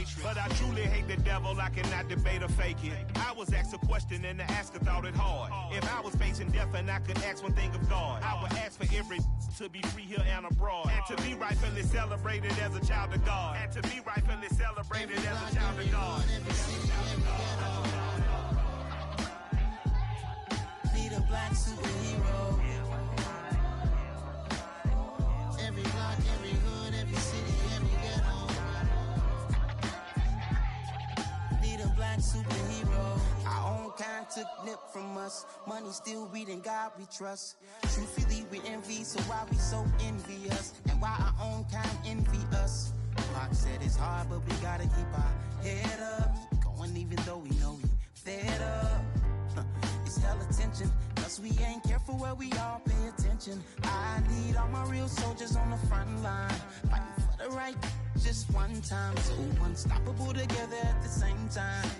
hatred. But I truly hate the devil, I cannot debate or fake it. I was asked a question and the asker thought it hard. If I was facing death and I could ask one thing of God, I would ask for every to be free here and abroad, and to be rightfully celebrated as a child of God, and to be rightfully celebrated as a child of God. Need a black superhero. Every block, every hood, every city, every ghetto. Need a black superhero. Our own kind took nip from us. Money still reading God we trust. Truthfully we envy, so why we so envious? And why our own kind envy us? Pac said it's hard, but we gotta keep our head up. Going even though we know we fed up. It's hella tension, cause we ain't careful where we all pay attention. I need all my real soldiers on the front line, fighting for the right just one time. So unstoppable together at the same time,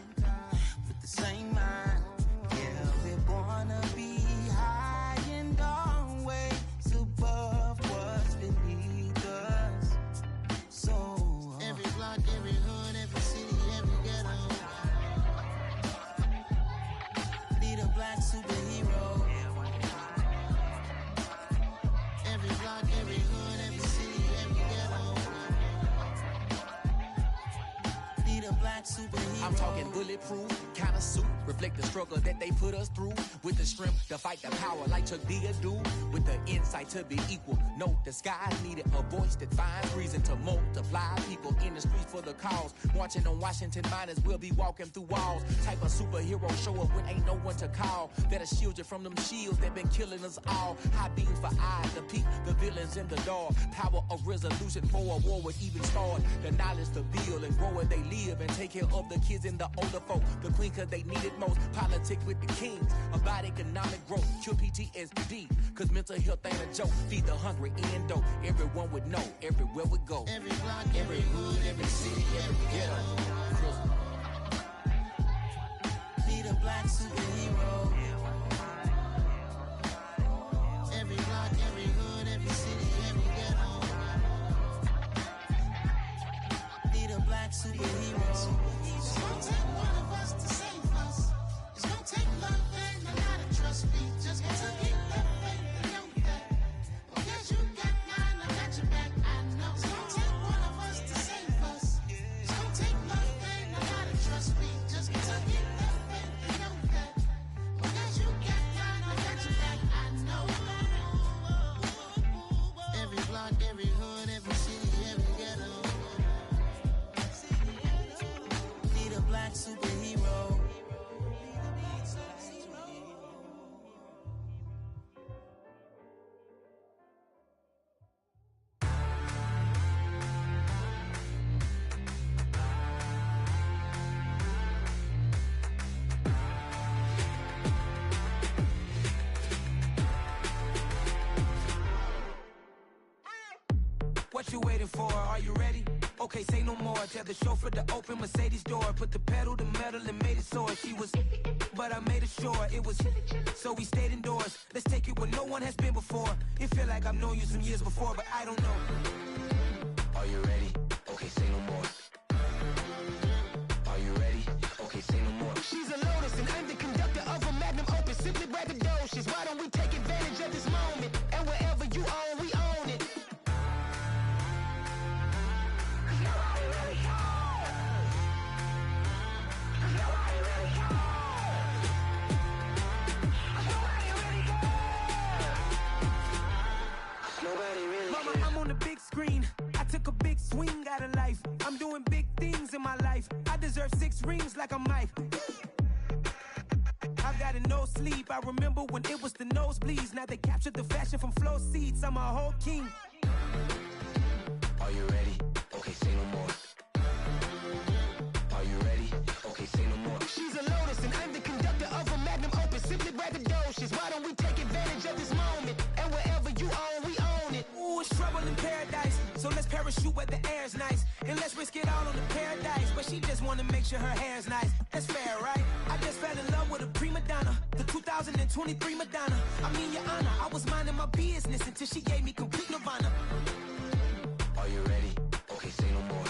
with the same mind. Yeah, we're gonna be high and always above what's beneath us. So every block, every hood, every city, every ghetto. Need a black superhero. Every block, every hood, every city, every ghetto. Need a black superhero. I'm talking bulletproof kind of suit, reflect the struggle that they put us through, with the strength to fight the power like Chuck D do, with the insight to be equal. No disguise needed, a voice that finds reason to multiply. People in the streets for the cause, marching on Washington miners, we'll be walking through walls. Type of superhero show up when ain't no one to call, that'll shield you from them shields that been killing us all. High beams for eyes to peek the villains in the dark. Power of resolution for a war would even start. The knowledge to build and grow where they live, and take care of the kids and the older folk. The queen cause they need it most. Politics with the kings, about economic growth. Cure PTSD, cause mental health ain't a joke. Feed the hungry and dope. Everyone would know, everywhere we go. Every block, every hood, every city, every ghetto. Need a black superhero. Every block, every hood, every city, every ghetto. Need a black superhero. It's gonna take one of us to save us. It's gonna take love and a lot of trust. We just got to keep that faith and know that. Because you got mine, I got your back, I know. It's gonna take one of us to save us. It's gonna take love and a lot of trust. We just got to keep that faith and know that. Because you got mine, I got your back, I know. Every block, every hood, every city, every ghetto. Need a black superhero. What you waiting for? Are you ready? Okay, say no more. Tell the chauffeur to open Mercedes door. Put the pedal to metal and made it soar. She was, but I made it sure it was. So we stayed indoors. Let's take it where no one has been before. It feel like I've known you some years before, but I don't know. Are you ready? Okay, say no more. Are you ready? Okay, say no more. She's a lotus and I'm the conductor of a magnum opus. Simply braggadocious. Why don't we take advantage of this moment? And wherever you own, we own it. Mama, I'm on the big screen. I took a big swing out of life. I'm doing big things in my life. I deserve 6 rings like I'm Mike. I've got no sleep. I remember when it was the nosebleeds. Now they captured the fashion from flow seats. I'm a whole king. Are you ready? Okay, say no more. Are you ready? Okay, say no more. She's a lotus and I'm the conductor of a magnum opus. Simply braggadocious. Why don't we take advantage of this moment? And wherever you own, we own it. Ooh, it's trouble in paradise. So let's parachute where the air's nice. And let's risk it all on the paradise. But she just wanna make sure her hair's nice. That's fair, right? I just fell in love with a prima donna. The 2023 Madonna. I mean, your honor, I was minding my business until she gave me complete nirvana. Are you ready? Okay, say no more.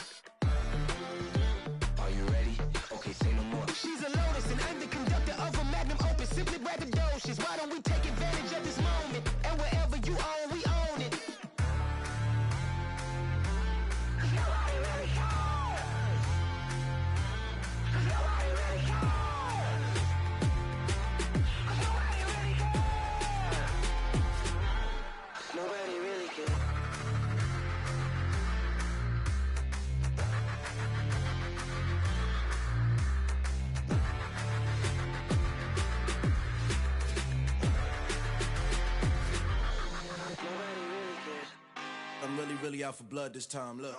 really out for blood this time, look.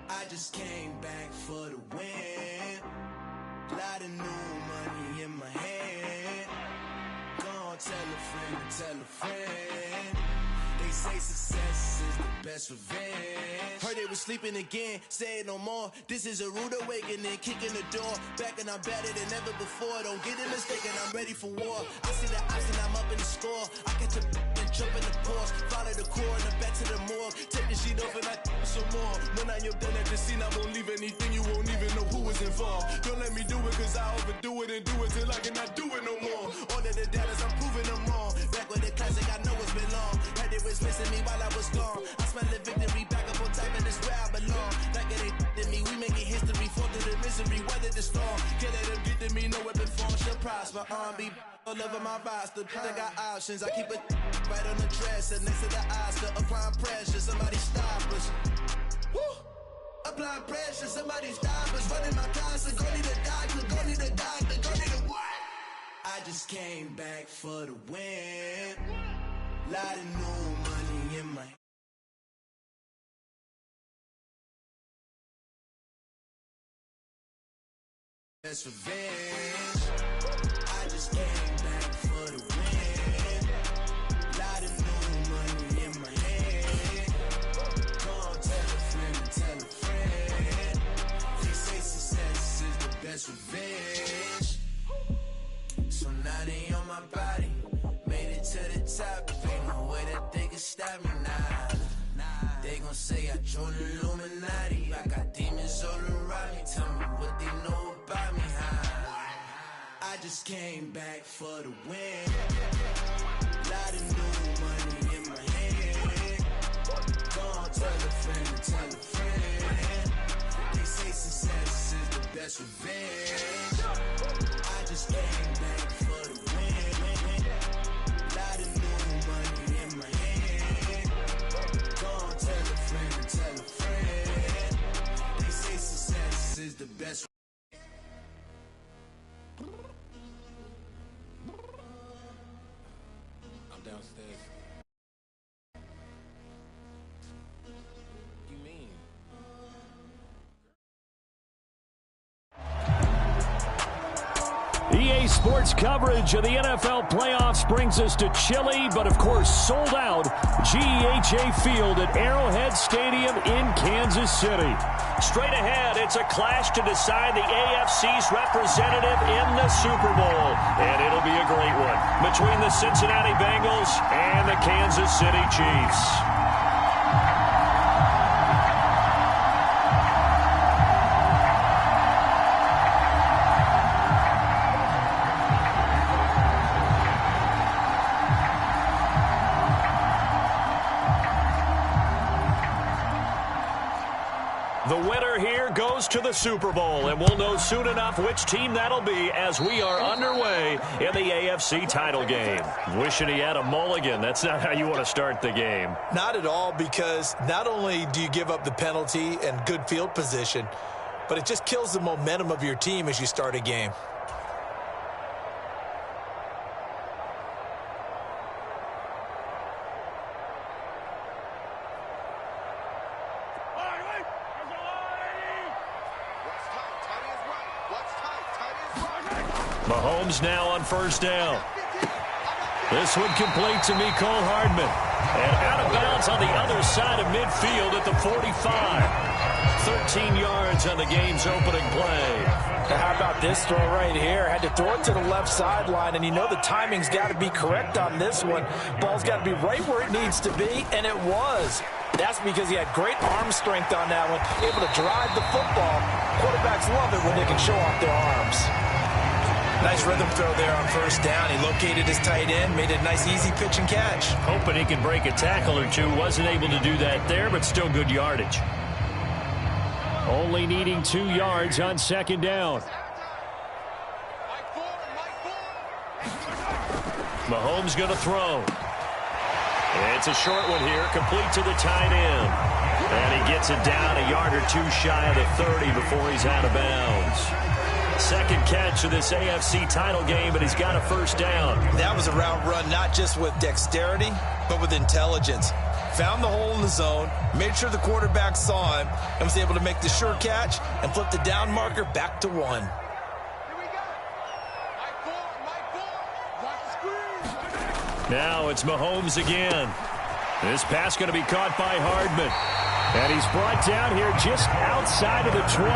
I just came back for the win. Lot of new money in my hand. Go on, tell a friend. They say success is the best revenge. Heard they was sleeping again, say it no more. This is a rude awakening, kicking the door. Back and I'm better than ever before. Don't get it mistaken, I'm ready for war. I see the option, I'm up in the score. I catch a and jump in the pause. Follow the core and then back to the morgue. Take the sheet off and I some more. When I am done at the scene, I won't leave anything. You won't even know who was involved. Don't let me do it cause I overdo it and do it till I cannot do it no more. All of the doubters, I'm proving them wrong. Back with the classic, I know it's been long. Had they was missing me while I was gone. I smell the victory back up on time and it's where I belong. Like it ain't to me, we making history. Fall through the misery, weather the storm. Can't let them get to me, no weapon form shall prosper. R&B all over my roster. I got options, I keep it right on the dresser. Next to the Oscar, applying pressure. Somebody stop us. Woo! Applying pressure, somebody stop us. Running my concert, go need a doctor, go need a doctor, go need a what? I just came back for the win. Lot of new money in my best revenge. I just came back for the win. Lot of new money in my hand. Go on, tell a friend. They say success is the best revenge. So now they on my body. Made it to the top. Ain't no way that they can stop me now. They gon' say I joined the Illuminati. I got demons all around me. Tell me what they know about me, I just came back for the win. Lot of new money in my hand. Go on, tell a friend. They say success is the best revenge. I just came back for the win. Lot of new money in my hand. Go on, tell a friend. They say success is the best. I'm downstairs. You mean? EA Sports coverage of the NFL playoffs brings us to chilly, but of course sold out GEHA Field at Arrowhead Stadium in Kansas City. Straight ahead, it's a clash to decide the AFC's representative in the Super Bowl. And it'll be a great one between the Cincinnati Bengals and the Kansas City Chiefs. The winner here goes to the Super Bowl, and we'll know soon enough which team that'll be as we are underway in the AFC title game. Wishing he had a mulligan. That's not how you want to start the game. Not at all, because not only do you give up the penalty and good field position, but it just kills the momentum of your team as you start a game. Mahomes now on first down. This one complete to Mecole Hardman. And out of bounds on the other side of midfield at the 45. 13 yards on the game's opening play. How about this throw right here? Had to throw it to the left sideline, and you know the timing's got to be correct on this one. Ball's got to be right where it needs to be, and it was. That's because he had great arm strength on that one, able to drive the football. Quarterbacks love it when they can show off their arms. Nice rhythm throw there on first down. He located his tight end, made it a nice easy pitch and catch. Hoping he could break a tackle or two. Wasn't able to do that there, but still good yardage. Only needing 2 yards on second down. Mahomes going to throw. It's a short one here, complete to the tight end. And he gets it down a yard or two shy of the 30 before he's out of bounds. Second catch of this AFC title game, but he's got a first down. That was a route run not just with dexterity, but with intelligence. Found the hole in the zone, made sure the quarterback saw him, and was able to make the sure catch and flip the down marker back to 1. Now it's Mahomes again. This pass going to be caught by Hardman. And he's brought down here just outside of the 20.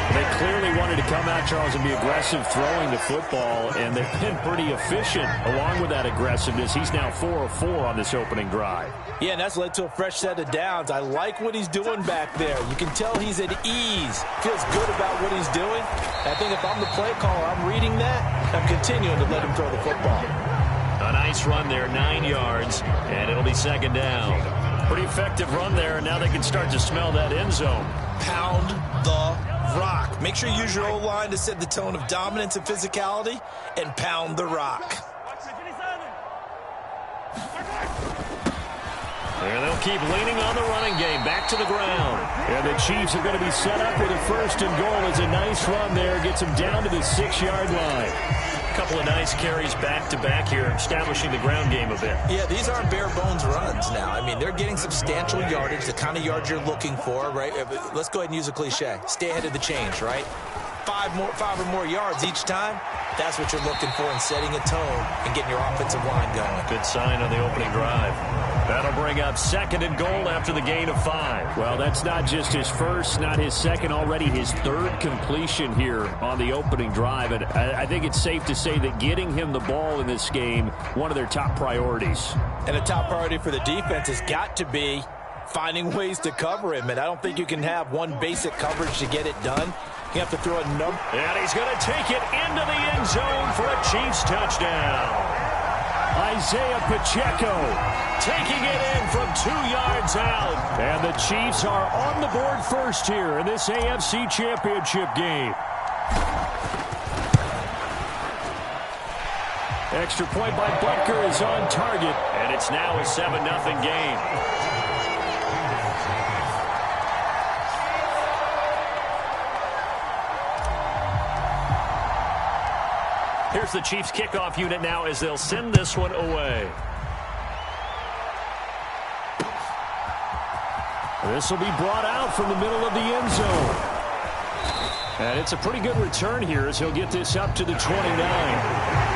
They clearly wanted to come out, Charles, and be aggressive throwing the football, and they've been pretty efficient along with that aggressiveness. He's now 4 of 4 on this opening drive. Yeah, and that's led to a fresh set of downs. I like what he's doing back there. You can tell he's at ease. Feels good about what he's doing. I think if I'm the play caller, I'm reading that. I'm continuing to let him throw the football. A nice run there, 9 yards, and it'll be second down. Pretty effective run there, and now they can start to smell that end zone. Pound the rock. Make sure you use your O-line to set the tone of dominance and physicality, and pound the rock. And they'll keep leaning on the running game. Back to the ground. And the Chiefs are going to be set up with a first and goal. It's a nice run there. Gets them down to the 6-yard line. A couple of nice carries back-to-back here, establishing the ground game a bit. Yeah, these aren't bare-bones runs now. I mean, they're getting substantial yardage, the kind of yards you're looking for, right? Let's go ahead and use a cliche. Stay ahead of the change, right? 5 or more yards each time. That's what you're looking for in setting a tone and getting your offensive line going. Good sign on the opening drive. That'll bring up second and goal after the gain of 5. Well, that's not just his first, not his second, already his third completion here on the opening drive. And I think it's safe to say that getting him the ball in this game, one of their top priorities. And a top priority for the defense has got to be finding ways to cover him. And I don't think you can have one basic coverage to get it done. You have to throw a number. And he's going to take it into the end zone for a Chiefs touchdown. Isaiah Pacheco taking it in from 2 yards out. And the Chiefs are on the board first here in this AFC Championship game. Extra point by Butker is on target, and it's now a 7-0 game. Here's the Chiefs kickoff unit now as they'll send this one away. This will be brought out from the middle of the end zone. And it's a pretty good return here as he'll get this up to the 29.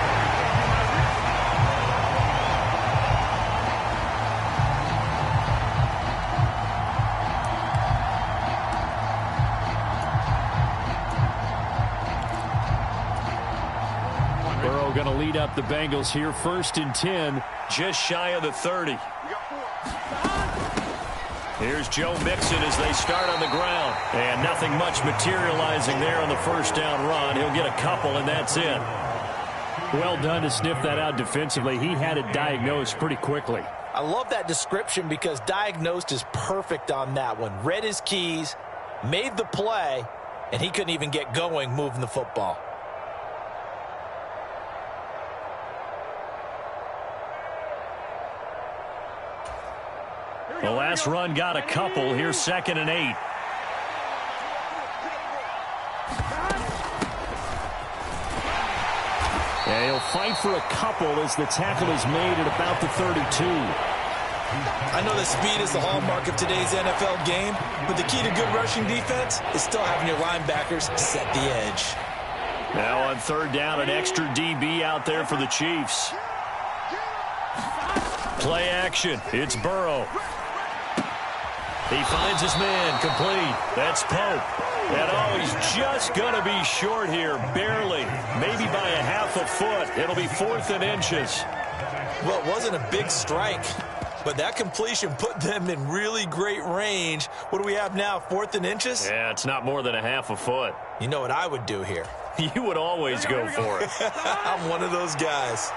Going to lead up the Bengals here, 1st and 10, just shy of the 30. Here's Joe Mixon as they start on the ground. And nothing much materializing there on the first down run. He'll get a couple, and that's it. Well done to sniff that out defensively. He had it diagnosed pretty quickly. I love that description because diagnosed is perfect on that one. Read his keys, made the play, and he couldn't even get going moving the football. The last run got a couple. Here's 2nd and 8. And he'll fight for a couple as the tackle is made at about the 32. I know that speed is the hallmark of today's NFL game, but the key to good rushing defense is still having your linebackers set the edge. Now on 3rd down, an extra DB out there for the Chiefs. Play action. It's Burrow. He finds his man, complete. That's Pope. And oh, he's just going to be short here, barely. Maybe by a half a foot. It'll be 4th and inches. Well, it wasn't a big strike, but that completion put them in really great range. What do we have now, 4th and inches? Yeah, it's not more than a half a foot. You know what I would do here? You would always go for it. I'm one of those guys.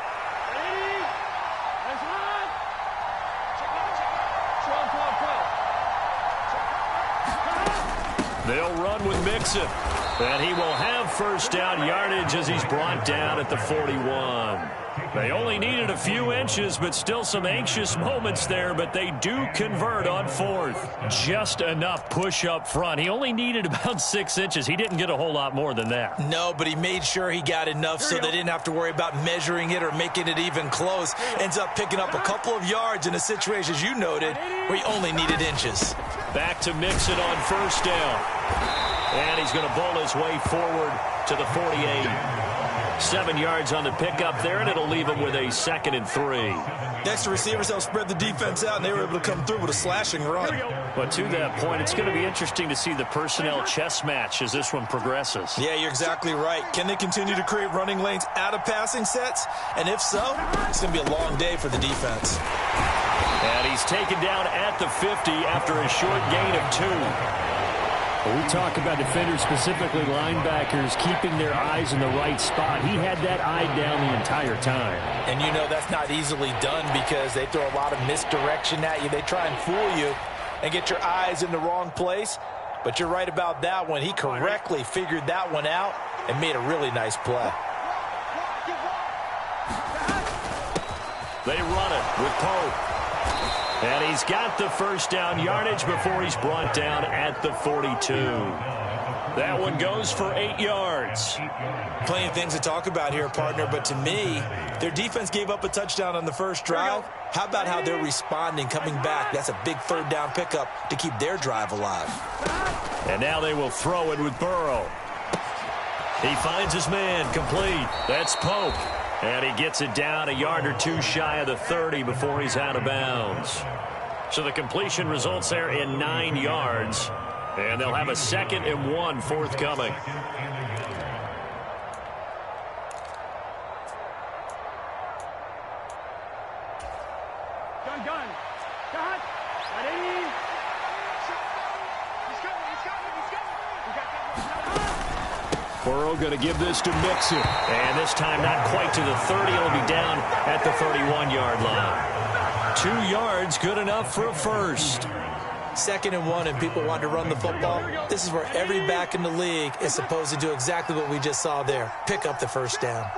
They'll run with Mixon. And he will have first down yardage as he's brought down at the 41. They only needed a few inches, but still some anxious moments there, but they do convert on fourth. Just enough push up front. He only needed about 6 inches. He didn't get a whole lot more than that. No, but he made sure he got enough so they didn't have to worry about measuring it or making it even close. Ends up picking up a couple of yards in a situation, as you noted, where he only needed inches. Back to Mixon on first down. And he's going to bowl his way forward to the 48. 7 yards on the pickup there, and it'll leave him with a 2nd and 3. The extra receivers helped spread the defense out, and they were able to come through with a slashing run. But to that point, it's going to be interesting to see the personnel chess match as this one progresses. Yeah, you're exactly right. Can they continue to create running lanes out of passing sets? And if so, it's going to be a long day for the defense. And he's taken down at the 50 after a short gain of 2. We talk about defenders, specifically linebackers, keeping their eyes in the right spot. He had that eye down the entire time. And you know that's not easily done because they throw a lot of misdirection at you. They try and fool you and get your eyes in the wrong place. But you're right about that one. He correctly figured that one out and made a really nice play. They run it with Pope. And he's got the first down yardage before he's brought down at the 42. That one goes for 8 yards. Plenty of things to talk about here, partner, but to me, their defense gave up a touchdown on the first drive. How about how they're responding, coming back? That's a big third down pickup to keep their drive alive. And now they will throw it with Burrow. He finds his man, complete. That's Pope. And he gets it down a yard or 2 shy of the 30 before he's out of bounds. So the completion results there in 9 yards. And they'll have a 2nd and 1 forthcoming. Burrow going to give this to Mixon. And this time not quite to the 30. It'll be down at the 31-yard line. 2 yards, good enough for a first. 2nd and 1, and people want to run the football. This is where every back in the league is supposed to do exactly what we just saw there. Pick up the first down.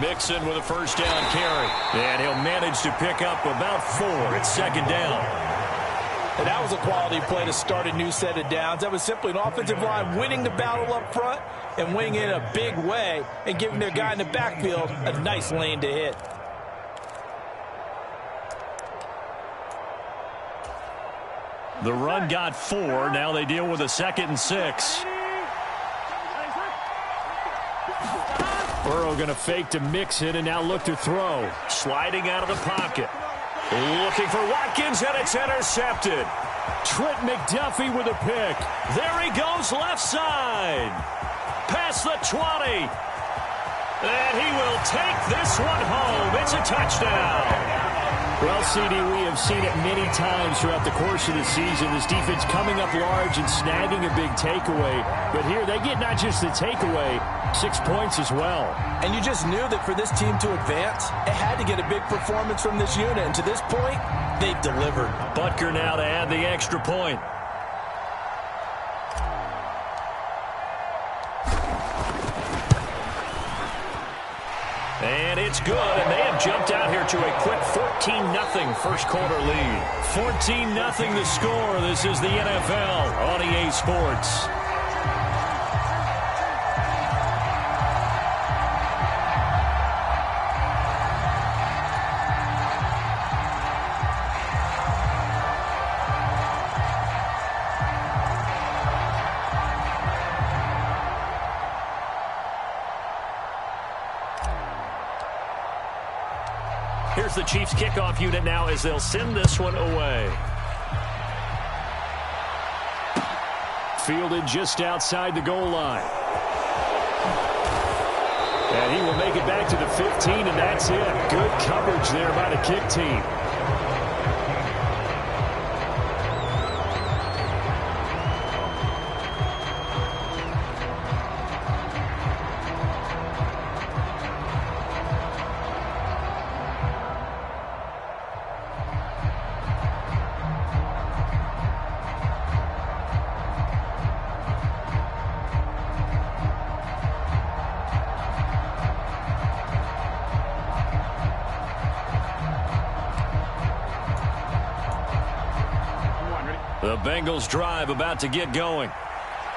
Mixon with a first down carry. And he'll manage to pick up about 4. It's 2nd down. And that was a quality play to start a new set of downs. That was simply an offensive line winning the battle up front and winning it in a big way and giving their guy in the backfield a nice lane to hit. The run got 4. Now they deal with a 2nd and 6. Burrow going to fake to Mixon and now look to throw. Sliding out of the pocket. Looking for Watkins, and it's intercepted. Trent McDuffie with a pick. There he goes, left side. Past the 20. And he will take this one home. It's a touchdown. Well, CD, we have seen it many times throughout the course of the season. This defense coming up large and snagging a big takeaway. But here they get not just the takeaway, 6 points as well. And you just knew that for this team to advance, it had to get a big performance from this unit. And to this point, they've delivered. Butker now to add the extra point. And it's good, and they have jumped out here to a quick 14-0 first quarter lead. 14-0 the score. This is the NFL on EA Sports. Here's the Chiefs kickoff unit now as they'll send this one away. Fielded just outside the goal line. And he will make it back to the 15, and that's it. Good coverage there by the kick team. The Bengals drive about to get going.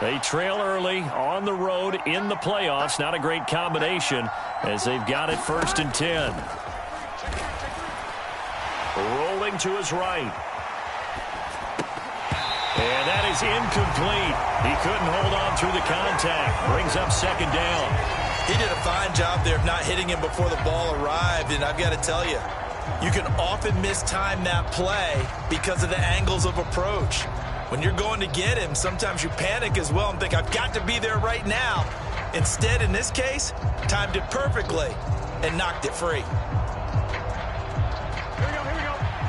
They trail early on the road in the playoffs. Not a great combination as they've got it 1st and 10. Rolling to his right. And that is incomplete. He couldn't hold on through the contact. Brings up 2nd down. He did a fine job there of not hitting him before the ball arrived, and I've got to tell you, you can often mistime that play because of the angles of approach. When you're going to get him, sometimes you panic as well and think, I've got to be there right now. Instead, in this case, timed it perfectly and knocked it free.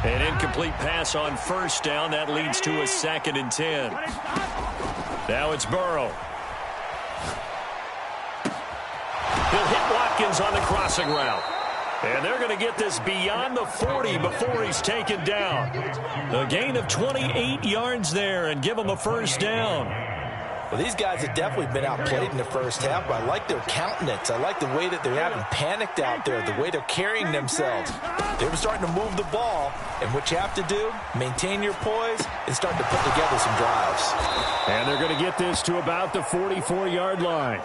An incomplete pass on 1st down. That leads to a 2nd and 10. Now it's Burrow. He'll hit Watkins on the crossing route. And they're going to get this beyond the 40 before he's taken down. A gain of 28 yards there and give him a 1st down. Well, these guys have definitely been outplayed in the first half, but I like their countenance. I like the way that they haven't panicked out there, the way they're carrying themselves. They're starting to move the ball, and what you have to do, maintain your poise and start to put together some drives. And they're going to get this to about the 44-yard line.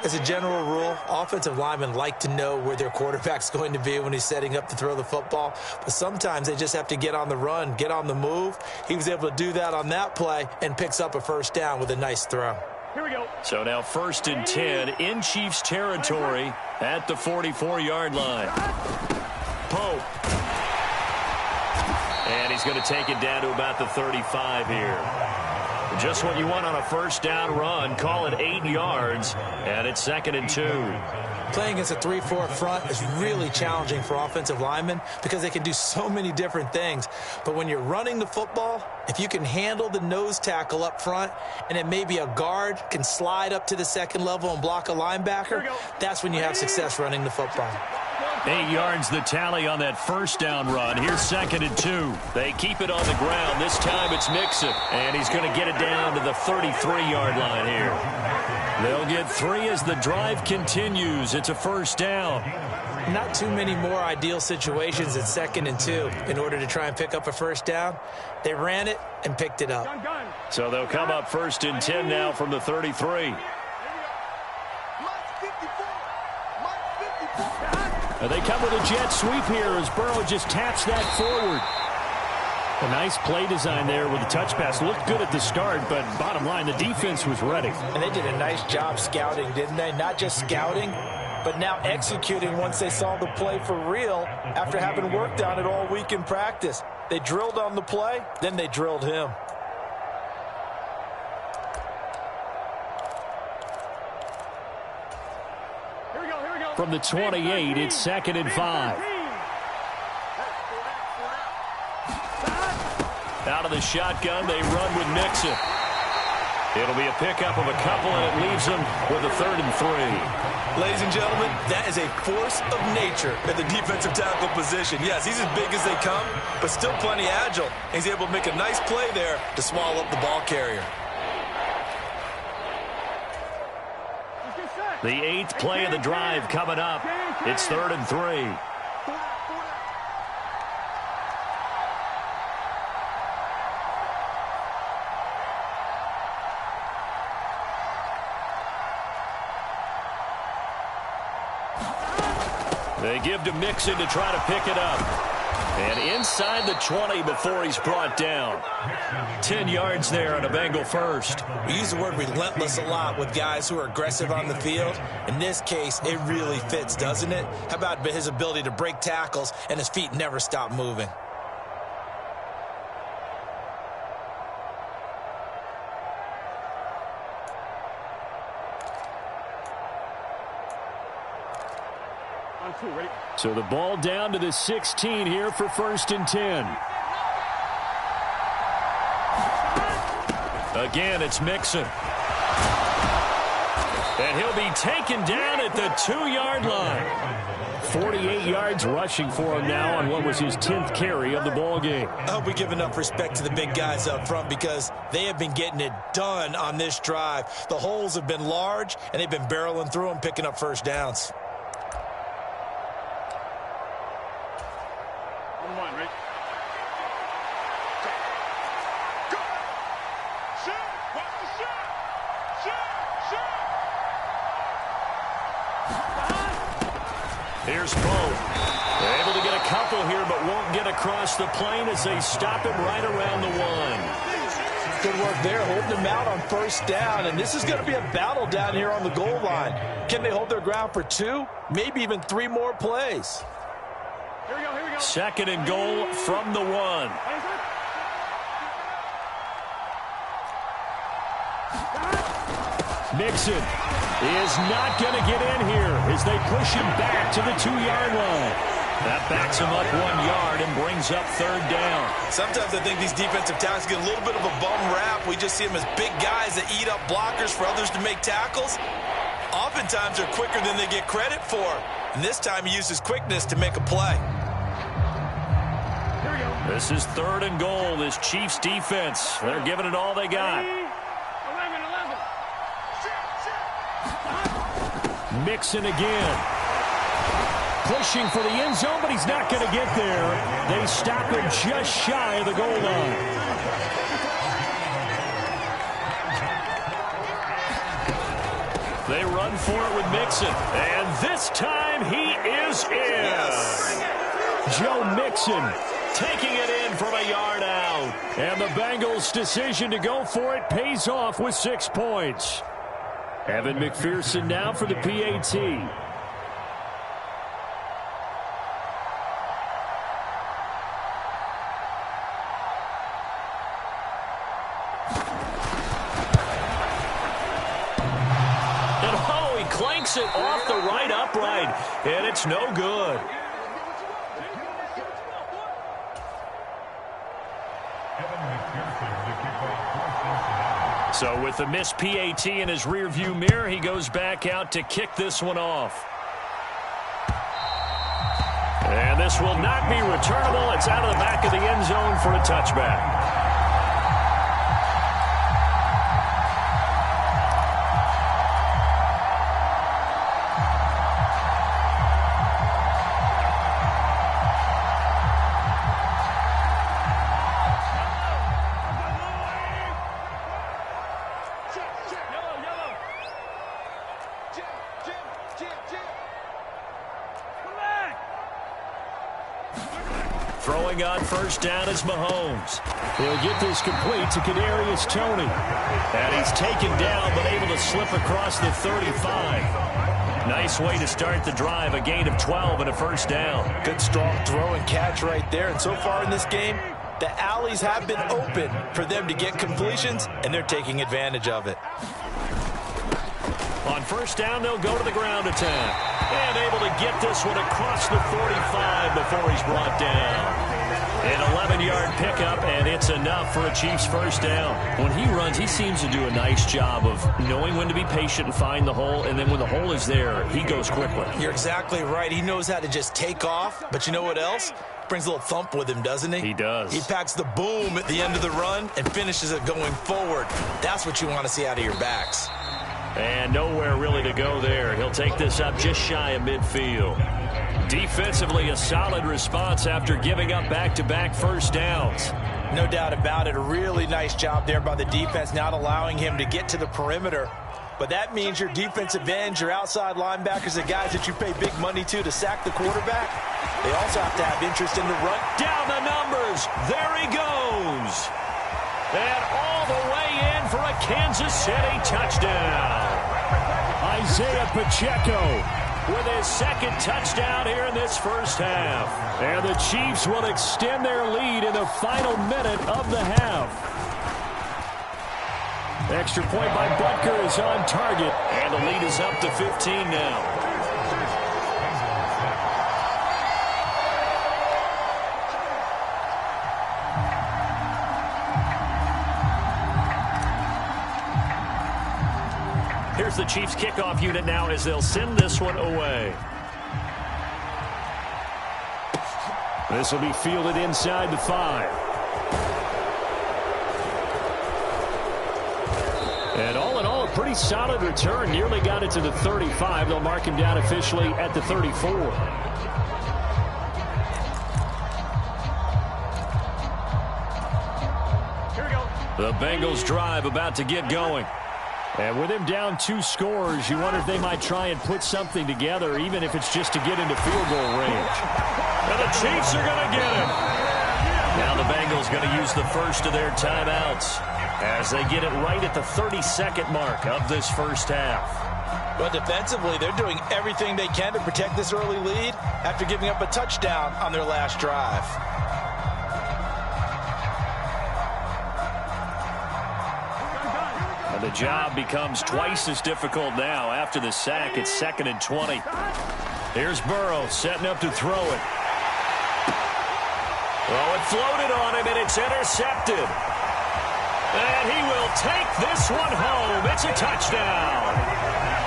As a general rule, offensive linemen like to know where their quarterback's going to be when he's setting up to throw the football. But sometimes they just have to get on the run, get on the move. He was able to do that on that play and picks up a 1st down with a nice throw. Here we go. So now 1st and 10 in Chiefs territory at the 44-yard line. Pope. And he's going to take it down to about the 35 here. Just what you want on a 1st down run. Call it 8 yards, and it's 2nd and 2. Playing against a 3-4 front is really challenging for offensive linemen because they can do so many different things. But when you're running the football, if you can handle the nose tackle up front and then maybe a guard can slide up to the 2nd level and block a linebacker, that's when you have success running the football. 8 yards the tally on that 1st down run. Here's 2nd and 2. They keep it on the ground. This time it's Mixon, and he's going to get it down to the 33-yard line here. They'll get 3 as the drive continues. It's a 1st down. Not too many more ideal situations at 2nd and 2 in order to try and pick up a 1st down. They ran it and picked it up. So they'll come up 1st and 10 now from the 33. They come with a jet sweep here as Burrow just taps that forward. A nice play design there with the touch pass. Looked good at the start, but bottom line, the defense was ready. And they did a nice job scouting, didn't they? Not just scouting, but now executing once they saw the play for real after having worked on it all week in practice. They drilled on the play, then they drilled him. From the 28, it's 2nd and 5. Out of the shotgun, they run with Mixon. It'll be a pickup of a couple, and it leaves them with a 3rd and 3. Ladies and gentlemen, that is a force of nature at the defensive tackle position. Yes, he's as big as they come, but still plenty agile. He's able to make a nice play there to swallow up the ball carrier. The 8th play of the drive coming up. It's 3rd and 3. They give to Mixon to try to pick it up. And inside the 20 before he's brought down. 10 yards there on a Bengal 1st. We use the word relentless a lot with guys who are aggressive on the field. In this case, it really fits, doesn't it? How about his ability to break tackles and his feet never stop moving? So the ball down to the 16 here for 1st and 10. Again, it's Mixon. And he'll be taken down at the 2-yard line. 48 yards rushing for him now on what was his 10th carry of the ball game. I hope we give enough respect to the big guys up front because they have been getting it done on this drive. The holes have been large, and they've been barreling through them, picking up 1st downs. Here's Poe. They're able to get a couple here, but won't get across the plane as they stop him right around the 1. Good work there, holding them out on first down, and this is going to be a battle down here on the goal line. Can they hold their ground for 2, maybe even 3 more plays? Here we go. 2nd and goal from the 1. Mixon is not going to get in here as they push him back to the 2-yard line. That backs him up 1 yard and brings up 3rd down. Sometimes I think these defensive tackles get a little bit of a bum rap. We just see them as big guys that eat up blockers for others to make tackles. Oftentimes they're quicker than they get credit for. And this time he uses quickness to make a play. Here we go. This is 3rd and goal, this Chiefs defense. They're giving it all they got. 11. Mixon again. Pushing for the end zone, but he's not going to get there. They stop him just shy of the goal line. They run for it with Mixon. And this time he is in. Yes. Joe Mixon taking it in from a yard out. And the Bengals' decision to go for it pays off with 6 points. Evan McPherson now for the PAT. Clanks it off the right upright, and it's no good. So with the missed PAT in his rearview mirror, he goes back out to kick this one off. And this will not be returnable. It's out of the back of the end zone for a touchback. Throwing on first down is Mahomes. He'll get this complete to Kadarius Toney. And he's taken down but able to slip across the 35. Nice way to start the drive. A gain of 12 and a first down. Good strong throw and catch right there. And so far in this game, the alleys have been open for them to get completions, and they're taking advantage of it. On first down, they'll go to the ground attack. And able to get this one across the 45 before he's brought down. An 11-yard pickup, and it's enough for a Chiefs first down. When he runs, he seems to do a nice job of knowing when to be patient and find the hole, and then when the hole is there, he goes quickly. You're exactly right. He knows how to just take off, but you know what else? Brings a little thump with him, doesn't he? He does. He packs the boom at the end of the run and finishes it going forward. That's what you want to see out of your backs. And nowhere really to go there. He'll take this up just shy of midfield. Defensively, a solid response after giving up back-to-back first downs. No doubt about it. A really nice job there by the defense, not allowing him to get to the perimeter. But that means your defensive ends, your outside linebackers, the guys that you pay big money to sack the quarterback, they also have to have interest in the run. Down the numbers. There he goes. And all the way in for a Kansas City touchdown. Isaiah Pacheco with his second touchdown here in this first half. And the Chiefs will extend their lead in the final minute of the half. Extra point by Butker is on target, and the lead is up to 15 now. Here's the Chiefs kickoff unit now as they'll send this one away. This will be fielded inside the 5. And all in all, a pretty solid return. Nearly got it to the 35. They'll mark him down officially at the 34. Here we go. The Bengals drive about to get going. And with him down 2 scores, you wonder if they might try and put something together, even if it's just to get into field goal range. And the Chiefs are going to get it. Now the Bengals going to use the first of their timeouts as they get it right at the 32nd mark of this first half. But defensively, they're doing everything they can to protect this early lead after giving up a touchdown on their last drive. And the job becomes twice as difficult now after the sack. It's 2nd and 20. Here's Burrow setting up to throw it. Oh, it floated on him, and it's intercepted. And he will take this one home. It's a touchdown.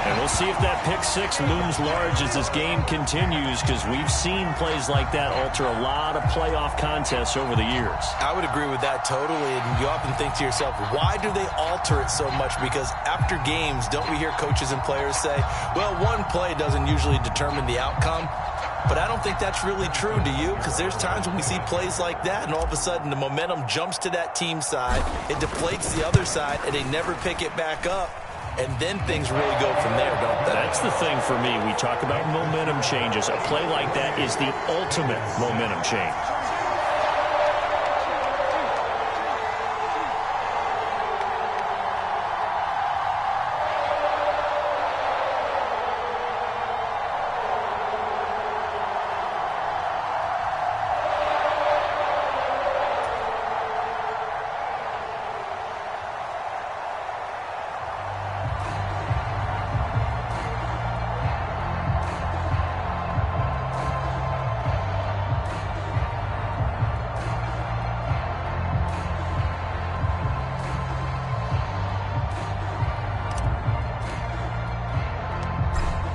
And we'll see if that pick six looms large as this game continues, because we've seen plays like that alter a lot of playoff contests over the years. I would agree with that totally, and you often think to yourself, why do they alter it so much? Because after games, don't we hear coaches and players say, well, one play doesn't usually determine the outcome? But I don't think that's really true, do you? Because there's times when we see plays like that, and all of a sudden the momentum jumps to that team side, it deflates the other side, and they never pick it back up. And then things really go from there, don't they? That's the thing for me. We talk about momentum changes. A play like that is the ultimate momentum change.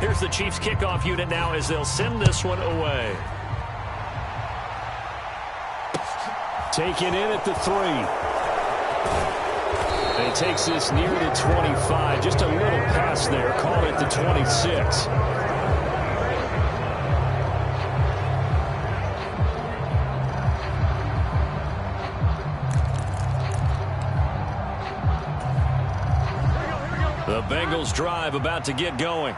Here's the Chiefs kickoff unit now as they'll send this one away. Taken in at the 3. And he takes this near the 25. Just a little pass there. Call it the 26. The Bengals drive about to get going.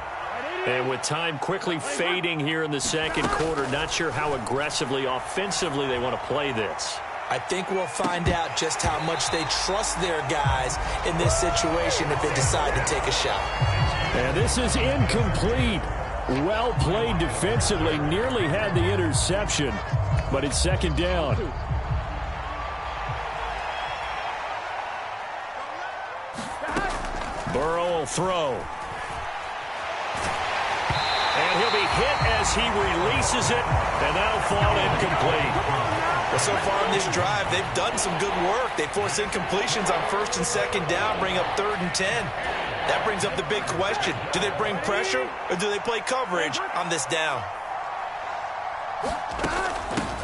And with time quickly fading here in the second quarter, not sure how aggressively, offensively they want to play this. I think we'll find out just how much they trust their guys in this situation if they decide to take a shot. And this is incomplete. Well played defensively, nearly had the interception, but it's second down. Burrow will throw. And he'll be hit as he releases it, and that'll fall incomplete. Well, so far in this drive, they've done some good work. They force incompletions on 1st and 2nd down, bring up 3rd and 10. That brings up the big question. Do they bring pressure, or do they play coverage on this down?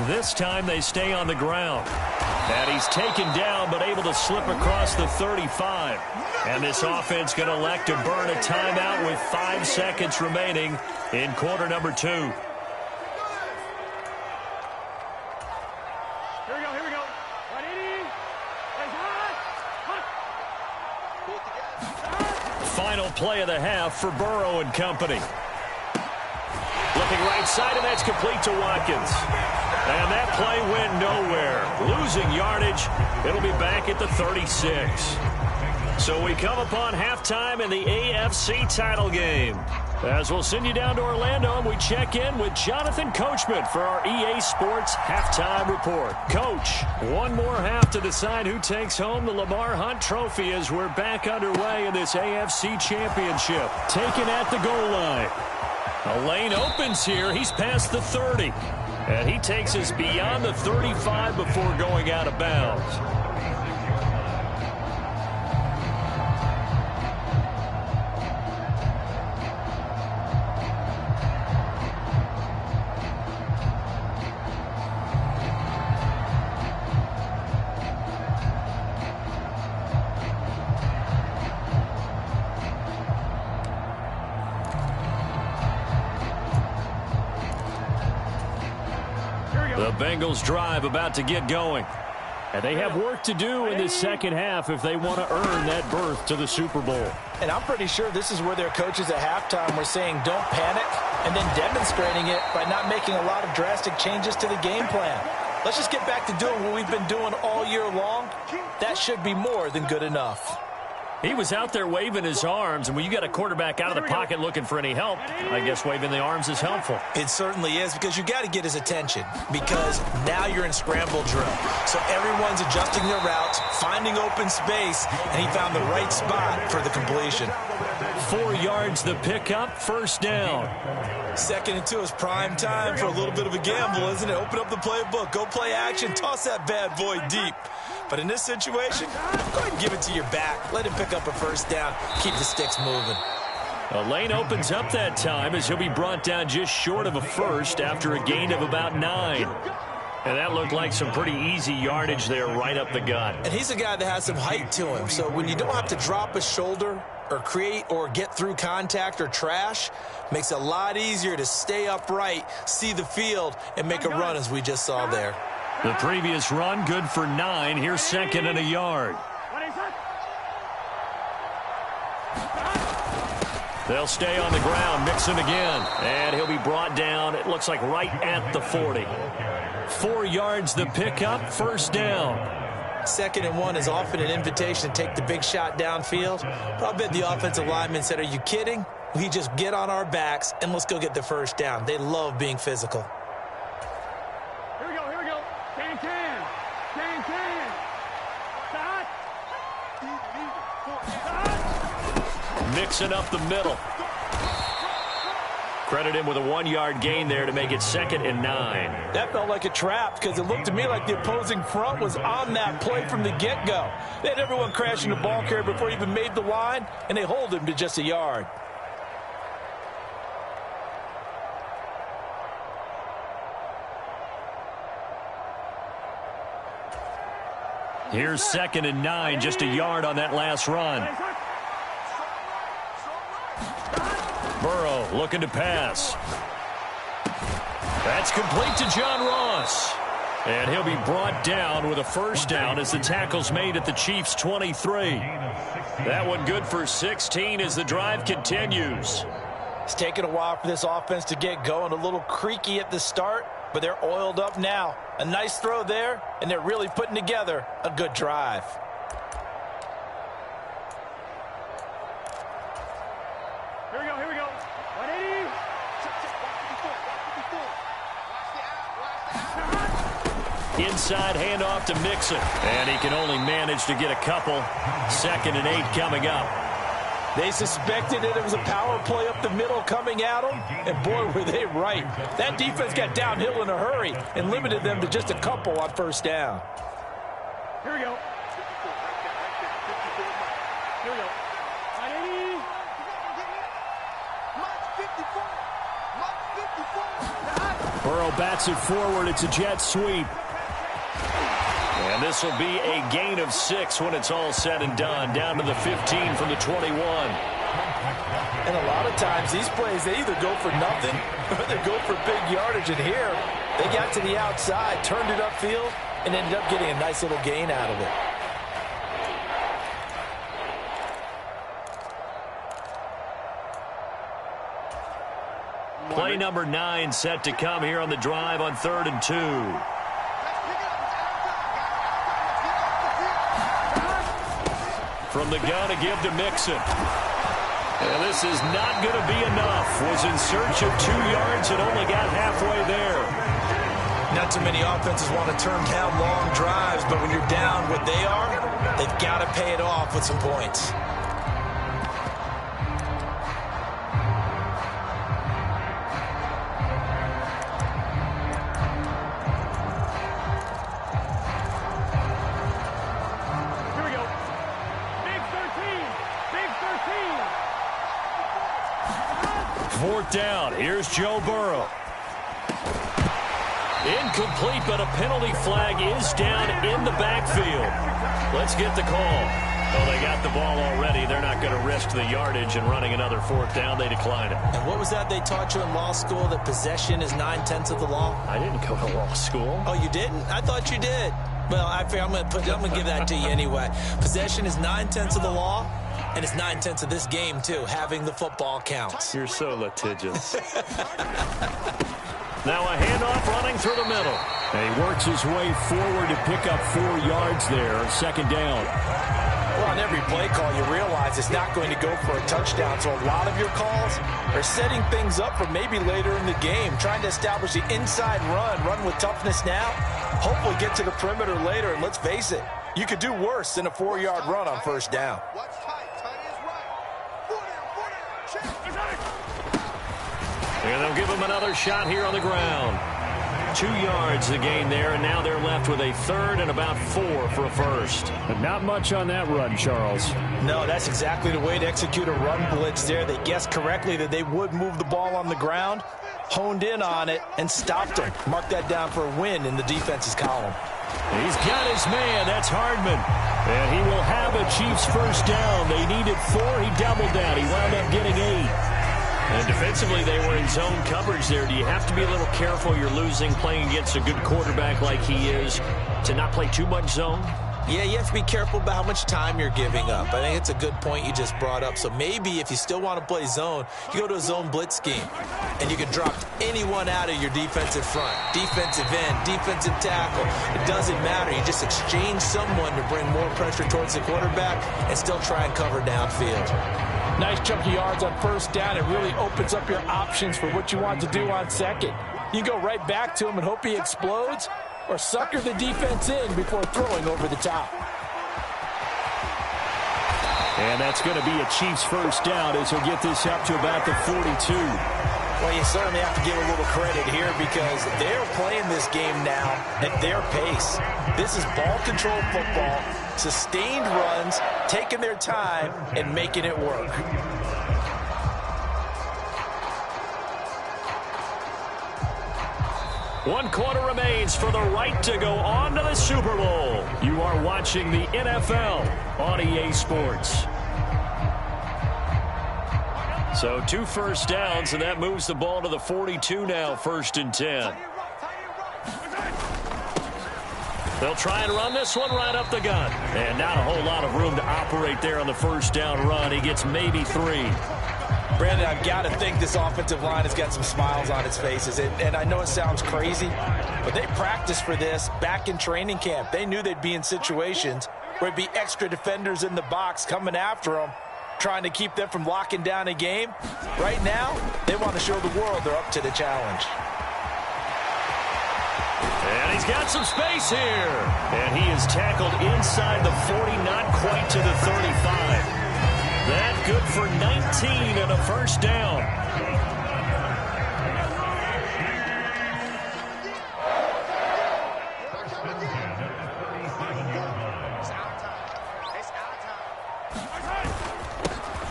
This time they stay on the ground. And he's taken down, but able to slip across the 35. And this offense going to elect to burn a timeout with 5 seconds remaining in quarter number 2. Here we go. Final play of the half for Burrow and company. Looking right side, and that's complete to Watkins. And that play went nowhere. Losing yardage. It'll be back at the 36. So we come upon halftime in the AFC title game. As we'll send you down to Orlando, and we check in with Jonathan Coachman for our EA Sports Halftime Report. Coach, one more half to decide who takes home the Lamar Hunt Trophy as we're back underway in this AFC Championship. Taken at the goal line. A lane opens here. He's past the 30. And he takes us beyond the 35 before going out of bounds. The Bengals drive about to get going. And they have work to do in the second half if they want to earn that berth to the Super Bowl. And I'm pretty sure this is where their coaches at halftime were saying don't panic, and then demonstrating it by not making a lot of drastic changes to the game plan. Let's just get back to doing what we've been doing all year long. That should be more than good enough. He was out there waving his arms, and when you got a quarterback out of the pocket looking for any help, I guess waving the arms is helpful. It certainly is, because you got to get his attention, because now you're in scramble drill. So everyone's adjusting their routes, finding open space, and he found the right spot for the completion. 4 yards the pickup, first down. 2nd and 2 is prime time for a little bit of a gamble, isn't it? Open up the playbook, go play action, toss that bad boy deep. But in this situation, go ahead and give it to your back. Let him pick up a first down. Keep the sticks moving. A lane opens up that time as he'll be brought down just short of a first after a gain of about 9. And that looked like some pretty easy yardage there right up the gut. And he's a guy that has some height to him. So when you don't have to drop a shoulder or create or get through contact or trash, makes it a lot easier to stay upright, see the field, and make a run as we just saw there. The previous run, good for 9. Here's 2nd and a yard. They'll stay on the ground, Mixon again. And he'll be brought down, it looks like right at the 40. 4 yards the pickup, first down. 2nd and 1 is often an invitation to take the big shot downfield. But I bet the offensive lineman said, are you kidding? We just get on our backs and let's go get the first down. They love being physical. Mixing up the middle. Credit him with a 1-yard gain there to make it 2nd and 9. That felt like a trap because it looked to me like the opposing front was on that play from the get-go. They had everyone crashing the ball carrier before he even made the line, and they hold him to just a yard. Here's 2nd and 9, just a yard on that last run. Burrow looking to pass. That's complete to John Ross. And he'll be brought down with a first down as the tackle's made at the Chiefs' 23. That one good for 16 as the drive continues. It's taken a while for this offense to get going. A little creaky at the start, but they're oiled up now. A nice throw there, and they're really putting together a good drive. Here we go. 180. Inside handoff to Mixon. And he can only manage to get a couple. 2nd and 8 coming up. They suspected that it was a power play up the middle coming at them, and boy, were they right. That defense got downhill in a hurry and limited them to just a couple on first down. Here we go. 180. Burrow bats it forward. It's a jet sweep. And this will be a gain of 6 when it's all said and done. Down to the 15 from the 21. And a lot of times these plays, they either go for nothing or they go for big yardage. And here, they got to the outside, turned it upfield, and ended up getting a nice little gain out of it. Play number 9 set to come here on the drive on 3rd and 2. From the gun to give to Mixon. And this is not going to be enough. Was in search of 2 yards and only got halfway there. Not too many offenses want to turn down long drives, but when you're down what they are, they've got to pay it off with some points. Fourth down. Here's Joe Burrow. Incomplete, but a penalty flag is down in the backfield. Let's get the call. Well, they got the ball already. They're not going to risk the yardage and running another 4th down. They decline it. And what was that they taught you in law school, that possession is 9/10 of the law? I didn't go to law school. Oh, you didn't? I thought you did. Well, I'm going to give that to you anyway. Possession is 9/10 of the law, and it's 9/10 of this game, too. Having the football counts. You're so litigious. Now a handoff running through the middle. And he works his way forward to pick up 4 yards there, second down. Well, on every play call, you realize it's not going to go for a touchdown. So a lot of your calls are setting things up for maybe later in the game, trying to establish the inside run with toughness now, hopefully get to the perimeter later. And let's face it, you could do worse than a 4-yard run on first down. And they'll give him another shot here on the ground. 2 yards the gain there, and now they're left with a third and about 4 for a first. But not much on that run, Charles. No, that's exactly the way to execute a run blitz there. They guessed correctly that they would move the ball on the ground, honed in on it, and stopped them. Mark that down for a win in the defense's column. He's got his man. That's Hardman. And he will have a Chiefs first down. They needed 4. He doubled down. He wound up getting 8. And defensively, they were in zone coverage there. Do you have to be a little careful? You're losing, playing against a good quarterback like he is, to not play too much zone? Yeah, you have to be careful about how much time you're giving up. I think it's a good point you just brought up. So maybe if you still want to play zone, you go to a zone blitz scheme, and you can drop anyone out of your defensive front, defensive end, defensive tackle. It doesn't matter. You just exchange someone to bring more pressure towards the quarterback and still try and cover downfield. Nice chunky yards on first down. It really opens up your options for what you want to do on second. You go right back to him and hope he explodes, or sucker the defense in before throwing over the top. And that's going to be a Chiefs first down as he'll get this up to about the 42. Well, you certainly have to give a little credit here because they're playing this game now at their pace. This is ball control football, sustained runs, taking their time, and making it work. One quarter remains for the right to go on to the Super Bowl. You are watching the NFL on EA Sports. So 2 first downs, and that moves the ball to the 42 now, 1st and 10. They'll try and run this one right up the gut. And not a whole lot of room to operate there on the first down run. He gets maybe 3. Brandon, I've got to think this offensive line has got some smiles on its faces. And I know it sounds crazy, but they practiced for this back in training camp. They knew they'd be in situations where it'd be extra defenders in the box coming after them, trying to keep them from locking down a game. Right now, they want to show the world they're up to the challenge. And he's got some space here. And he is tackled inside the 40, not quite to the 35. That good for 19 and a first down.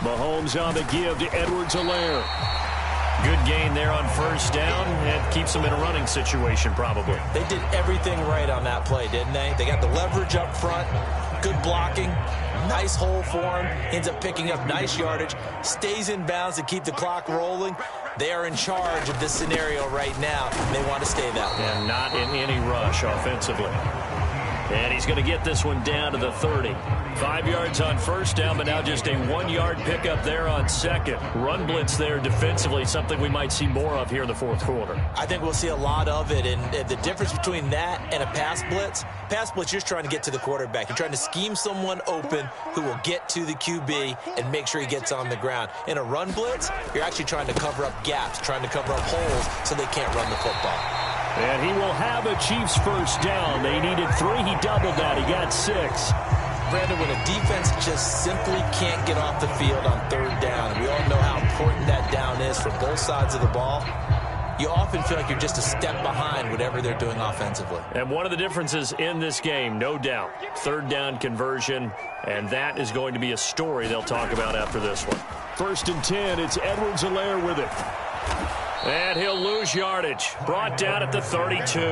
Mahomes on the give to Edwards-Helaire. Good gain there on first down. It keeps them in a running situation probably. They did everything right on that play, didn't they? They got the leverage up front, good blocking, nice hole for him, ends up picking up nice yardage, stays in bounds to keep the clock rolling. They are in charge of this scenario right now, and they want to stay that way. And not in any rush offensively. And he's going to get this one down to the 30. 5 yards on first down, but now just a 1-yard pickup there on second. Run blitz there defensively, something we might see more of here in the fourth quarter. I think we'll see a lot of it, and the difference between that and a pass blitz, you're trying to get to the quarterback. You're trying to scheme someone open who will get to the QB and make sure he gets on the ground. In a run blitz, you're actually trying to cover up gaps, trying to cover up holes so they can't run the football. And he will have a Chiefs first down. They needed 3. He doubled that. He got 6. Brandon, when a defense just simply can't get off the field on third down, and we all know how important that down is for both sides of the ball, you often feel like you're just a step behind whatever they're doing offensively. And one of the differences in this game, no doubt, third down conversion, and that is going to be a story they'll talk about after this one. 1st and 10, it's Edwards-Helaire with it. And he'll lose yardage. Brought down at the 32.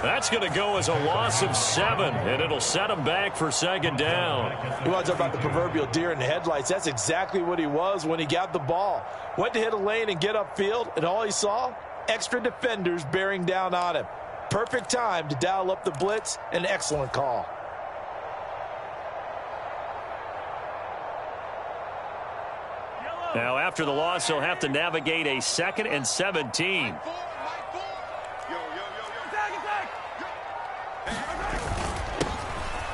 That's going to go as a loss of 7, and it'll set him back for second down. You want to talk about the proverbial deer in the headlights. That's exactly what he was when he got the ball. Went to hit a lane and get upfield, and all he saw, extra defenders bearing down on him. perfect time to dial up the blitz. An excellent call. Now, after the loss, they'll have to navigate a 2nd and 17.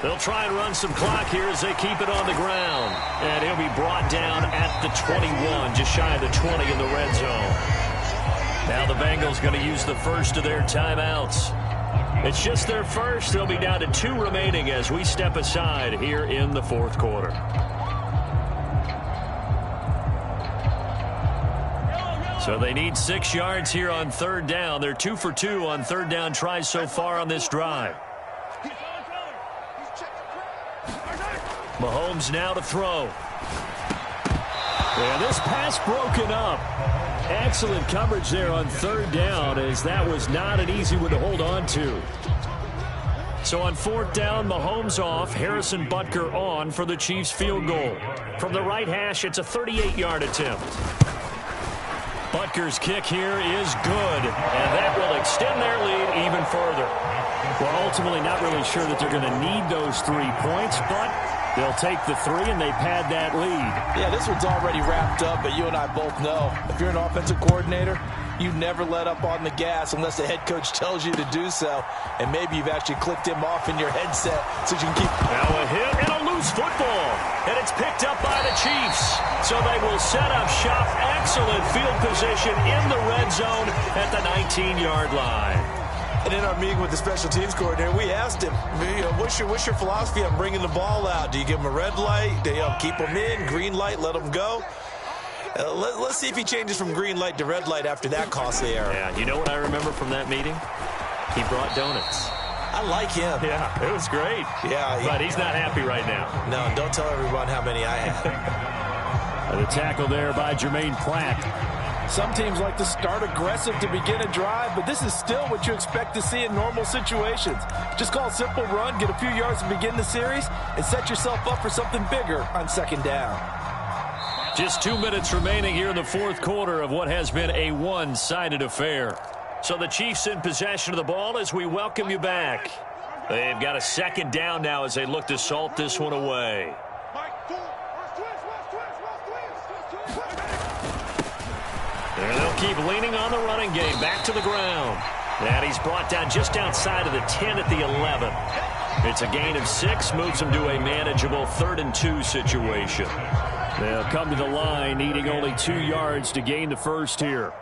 They'll try and run some clock here as they keep it on the ground. And he'll be brought down at the 21, just shy of the 20 in the red zone. Now the Bengals going to use the first of their timeouts. It's just their first. They'll be down to 2 remaining as we step aside here in the 4th quarter. So they need 6 yards here on 3rd down. They're 2 for 2 on 3rd down tries so far on this drive. Mahomes now to throw. And this pass broken up. Excellent coverage there on 3rd down, as that was not an easy one to hold on to. So on 4th down, Mahomes off, Harrison Butker on for the Chiefs field goal. From the right hash, it's a 38-yard attempt. Butker's kick here is good, and that will extend their lead even further. Well, ultimately not really sure that they're going to need those 3 points, but they'll take the 3 and they pad that lead. Yeah, this one's already wrapped up, but you and I both know if you're an offensive coordinator, you never let up on the gas unless the head coach tells you to do so. And maybe you've actually clicked him off in your headset so you can keep... Now a hit and a loose football. And it's picked up by the Chiefs. So they will set up shop. Excellent field position in the red zone at the 19-yard line. And in our meeting with the special teams coordinator, we asked him, what's your philosophy on bringing the ball out? Do you give him a red light? Do you keep him in? Green light, let him go? Let's see if he changes from green light to red light after that costly error. Yeah, you know what I remember from that meeting? He brought donuts. I like him. Yeah, it was great. Yeah. But he's not happy right now. No, don't tell everyone how many I had. The tackle there by Jermaine Pratt. Some teams like to start aggressive to begin a drive, but this is still what you expect to see in normal situations. Just call a simple run, get a few yards to begin the series, and set yourself up for something bigger on 2nd down. Just 2 minutes remaining here in the 4th quarter of what has been a one-sided affair. So the Chiefs in possession of the ball as we welcome you back. They've got a 2nd down now as they look to salt this one away. And they'll keep leaning on the running game. Back to the ground. And he's brought down just outside of the 10 at the 11. It's a gain of 6. Moves him to a manageable 3rd and 2 situation. They'll come to the line, needing only 2 yards to gain the first here.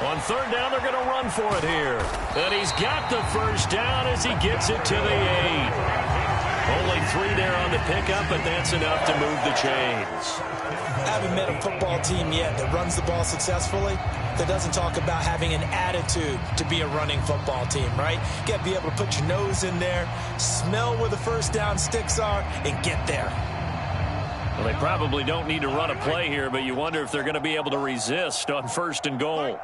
On 3rd down, they're going to run for it here. And he's got the first down as he gets it to the 8. Only 3 there on the pickup, but that's enough to move the chains. I haven't met a football team yet that runs the ball successfully that doesn't talk about having an attitude to be a running football team, right? You got to be able to put your nose in there, smell where the first down sticks are, and get there. Well, they probably don't need to run a play here, but you wonder if they're going to be able to resist on 1st and goal.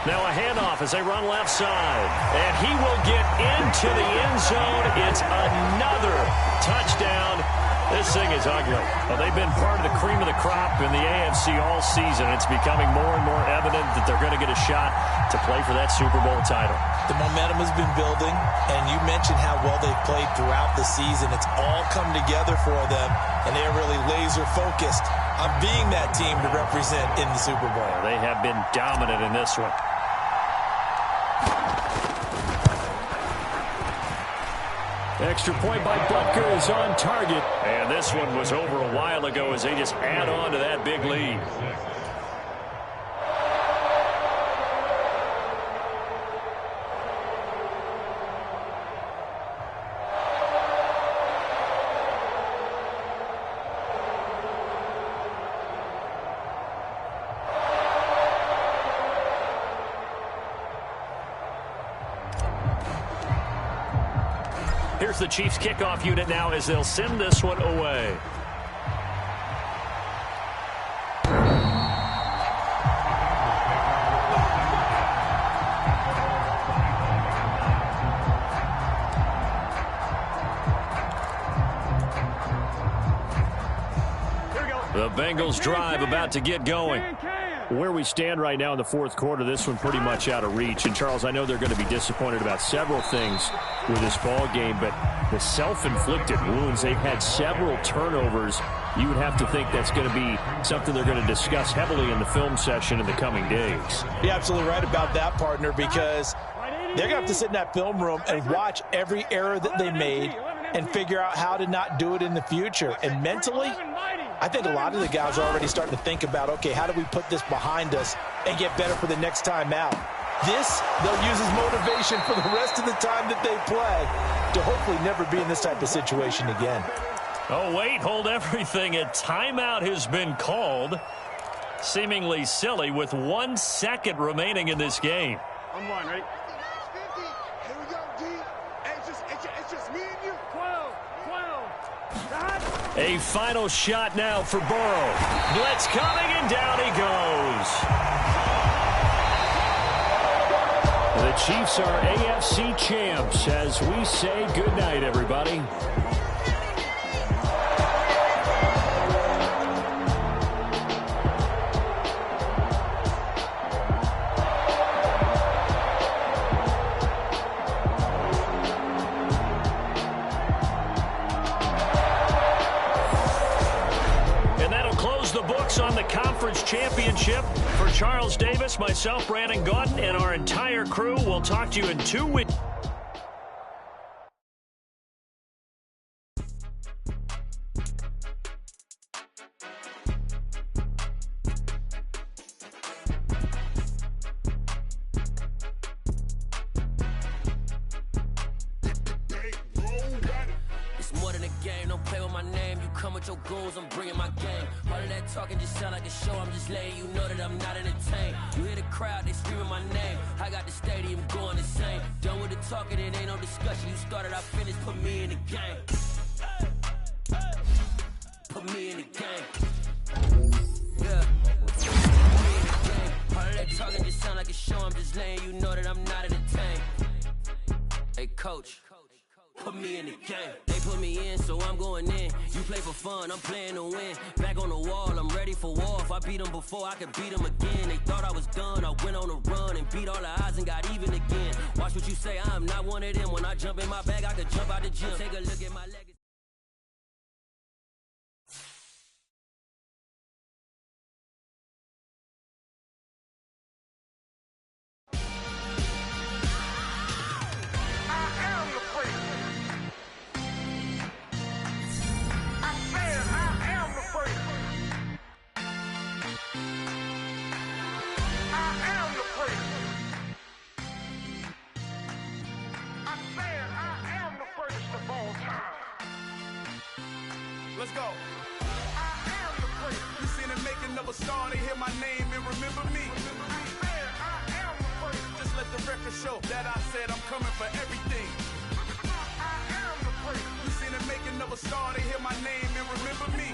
Now a handoff as they run left side. And he will get into the end zone. It's another touchdown. This thing is ugly. Well, they've been part of the cream of the crop in the AFC all season. It's becoming more and more evident that they're going to get a shot to play for that Super Bowl title. The momentum has been building, and you mentioned how well they've played throughout the season. It's all come together for them, and they're really laser-focused on being that team to represent in the Super Bowl. They have been dominant in this one. Extra point by Butker is on target. And this one was over a while ago as they just add on to that big lead. Here's the Chiefs kickoff unit now as they'll send this one away. The Bengals drive about to get going. Where we stand right now in the fourth quarter, this one pretty much out of reach. And, Charles, I know they're going to be disappointed about several things with this ball game, but the self-inflicted wounds, they've had several turnovers. You would have to think that's going to be something they're going to discuss heavily in the film session in the coming days. You're absolutely right about that, partner, because they're going to have to sit in that film room and watch every error that they made and figure out how to not do it in the future. And mentally, I think a lot of the guys are already starting to think about, okay, how do we put this behind us and get better for the next time out? This, they'll use as motivation for the rest of the time that they play to hopefully never be in this type of situation again. Oh, wait, hold everything. A timeout has been called. Seemingly silly with 1 second remaining in this game. I'm one, right? Here we go, D. Hey, it's just me and you. 12. A final shot now for Burrow. Blitz coming, and down he goes. The Chiefs are AFC champs as we say goodnight, everybody. On the conference championship for Charles Davis, myself, Brandon Gaudin, and our entire crew. We'll talk to you in 2 weeks. It's more than a game, don't play with my name. You come with your goons, I'm bringing my game. All of that talking just sound like a show. I'm just letting you know that I'm not entertained. You hear the crowd, they screaming my name. I got the stadium going insane. Done with the talking, it ain't no discussion. You started, I finished, put me in the game. Put me in the game. Yeah. Put me in the game. All of that talking just sound like a show. I'm just letting you know that I'm not entertained. Hey, coach. Put me in the game. They put me in, so I'm going in. You play for fun, I'm playing to win. Back on the wall, I'm ready for war. If I beat them before, I could beat them again. They thought I was done, I went on a run and beat all the odds and got even again. Watch what you say, I'm not one of them. When I jump in my bag, I could jump out the gym. Take a look at my legacy. Let's go. You seen the making of a star, they hear my name and remember me. Just let the record show that I said I'm coming for everything. You seen the making of a star, they hear my name and remember me.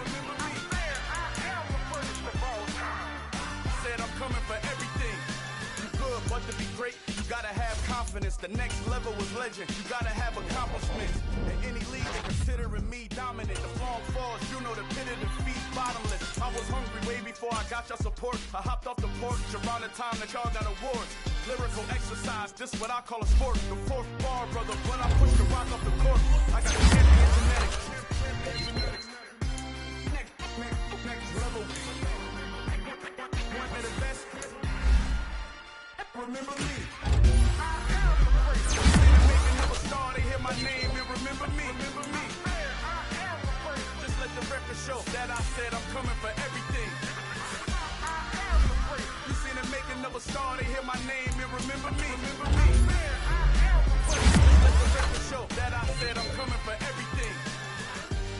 Said I'm coming for everything. You good, but to be great, you gotta have confidence. The next level was legend. You gotta have accomplishments. In any league, they considering me dominant. The long falls, you know the pit of defeat, bottomless. I was hungry way before I got your support. I hopped off the porch around the time that y'all got awards. Lyrical exercise, this what I call a sport. The fourth bar, brother, when I push the rock off the court. I got champion genetics. Next level. One of the best. Remember me. Star, they hear my name and remember me. Just let the record show that I said I'm coming for everything. You seen the making of a star, they hear my name and remember me. Just let the record show that I said I'm coming for everything.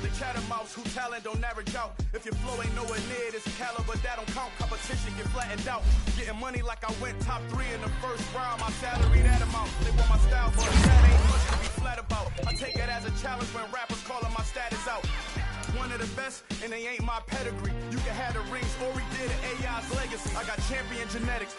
The chattermouths who talent don't average out. If your flow ain't nowhere near this caliber, that don't count. Competition get flattened out. Getting money like I went top 3 in the first round. My salary that amount. They want my style, but that ain't much to be flat about. I take it as a challenge when rappers calling my status out. One of the best, and they ain't my pedigree. You can have the rings, or we did an AI's legacy. I got champion genetics.